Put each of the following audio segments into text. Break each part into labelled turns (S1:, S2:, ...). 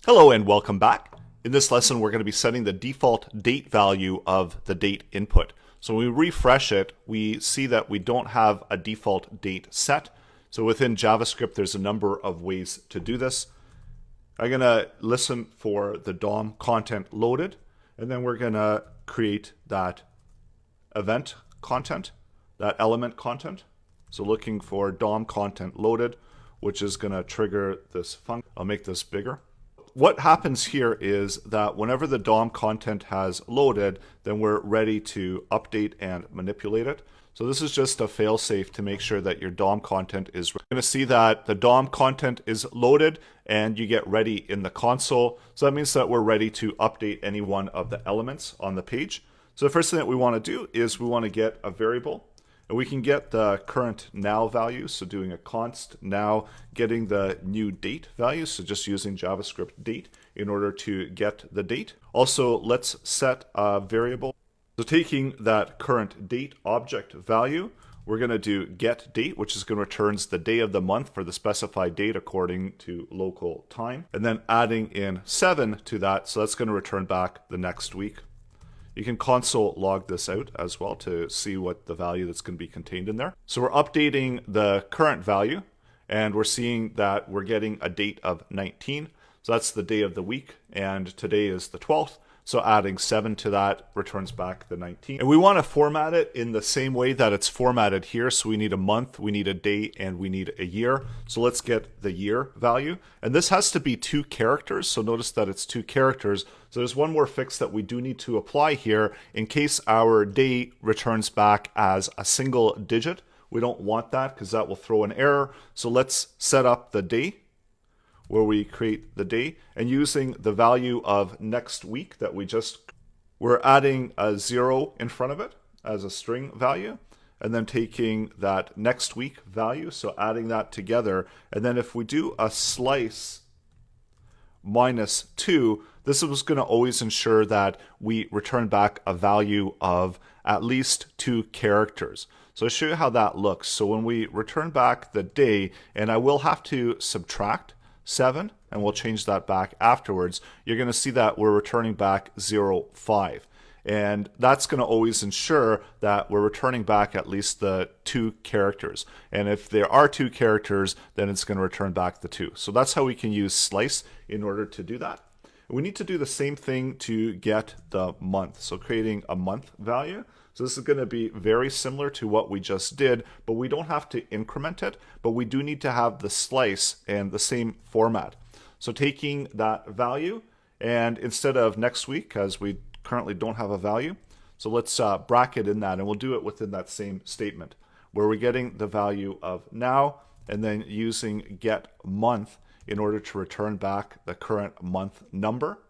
S1: Hello and welcome back. In this lesson, we're going to be setting the default date value of the date input. So when we refresh it, we see that we don't have a default date set. So within JavaScript, there's a number of ways to do this. I'm going to listen for the DOM content loaded, and then we're going to create that event content, that element content. So looking for DOM content loaded, which is going to trigger this function. I'll make this bigger. What happens here is that whenever the DOM content has loaded, then we're ready to update and manipulate it. So this is just a failsafe to make sure that your DOM content is. We're going to see that the DOM content is loaded and you get ready in the console. So that means that we're ready to update any one of the elements on the page. So the first thing that we want to do is we want to get a variable. And we can get the current now value, so doing a const now, getting the new date value, so just using JavaScript date in order to get the date. Also, let's set a variable. So taking that current date object value, we're going to do get date, which is going to return the day of the month for the specified date according to local time. And then adding in 7 to that, so that's going to return back the next week. You can console log this out as well to see what the value that's going to be contained in there. So we're updating the current value and we're seeing that we're getting a date of 19. So that's the day of the week and today is the 12th. So adding 7 to that returns back the 19th. And we want to format it in the same way that it's formatted here. So we need a month, we need a day, and we need a year. So let's get the year value. And this has to be 2 characters. So notice that it's 2 characters. So there's one more fix that we do need to apply here in case our day returns back as a single digit. We don't want that because that will throw an error. So let's set up the day, where we create the day, and using the value of next week that we're adding a 0 in front of it as a string value, and then taking that next week value, so adding that together. And then if we do a slice minus 2, this is going to always ensure that we return back a value of at least 2 characters. So I'll show you how that looks. So when we return back the day, and I will have to subtract 7, and we'll change that back afterwards, you're going to see that we're returning back 0, 5. And that's going to always ensure that we're returning back at least the 2 characters. And if there are 2 characters, then it's going to return back the 2. So that's how we can use slice in order to do that. We need to do the same thing to get the month. So creating a month value. So this is going to be very similar to what we just did, but we don't have to increment it, but we do need to have the slice and the same format. So taking that value, and instead of next week, as we currently don't have a value, so let's bracket in that, and we'll do it within that same statement, where we're getting the value of now, and then using get month in order to return back the current month number.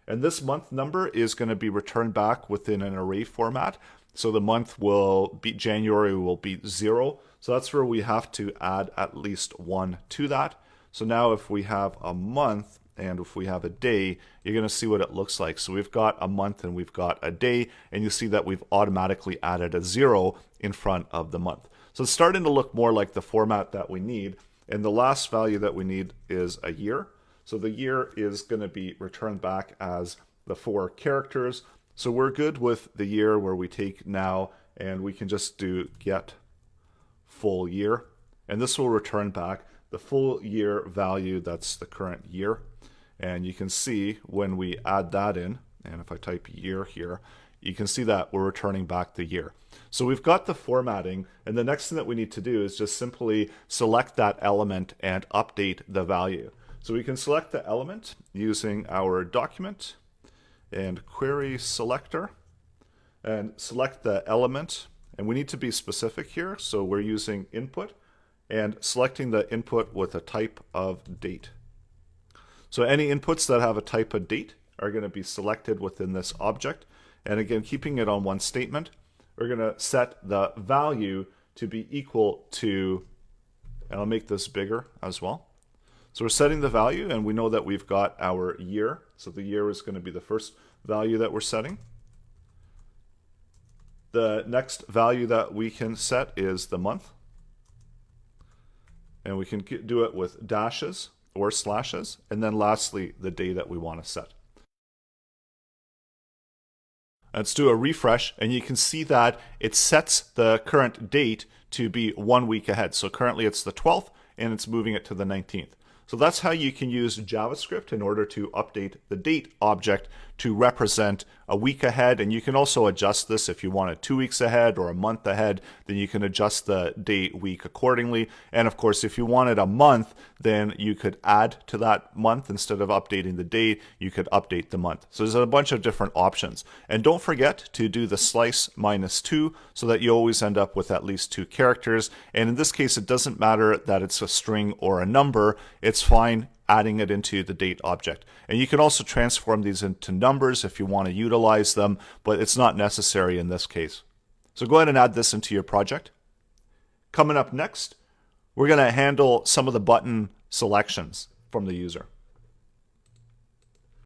S1: And this month number is going to be returned back within an array format. So the month will be, January will be 0. So that's where we have to add at least 1 to that. So now if we have a month and if we have a day, you're going to see what it looks like. So we've got a month and we've got a day, and you see that we've automatically added a 0 in front of the month. So it's starting to look more like the format that we need. And the last value that we need is a year. So the year is going to be returned back as the 4 characters. So we're good with the year, where we take now and we can just do get full year. And this will return back the full year value, that's the current year. And you can see when we add that in, and if I type year here, you can see that we're returning back the year. So we've got the formatting, and the next thing that we need to do is just simply select that element and update the value. So we can select the element using our document and query selector and select the element. And we need to be specific here. So we're using input and selecting the input with a type of date. So any inputs that have a type of date are going to be selected within this object. And again, keeping it on one statement, we're going to set the value to be equal to, and I'll make this bigger as well. So we're setting the value, and we know that we've got our year. So the year is going to be the first value that we're setting. The next value that we can set is the month. And we can do it with dashes or slashes, and then lastly, the day that we want to set. Let's do a refresh, and you can see that it sets the current date to be 1 week ahead. So currently it's the 12th, and it's moving it to the 19th. So that's how you can use JavaScript in order to update the date object to represent a week ahead. And you can also adjust this if you want it 2 weeks ahead or a month ahead, then you can adjust the date week accordingly. And of course, if you wanted a month, then you could add to that month. Instead of updating the date, you could update the month. So there's a bunch of different options. And don't forget to do the slice -2 so that you always end up with at least 2 characters. And in this case, it doesn't matter that it's a string or a number. It's fine adding it into the date object. And you can also transform these into numbers if you want to utilize them, but it's not necessary in this case. So go ahead and add this into your project. Coming up next, we're going to handle some of the button selections from the user.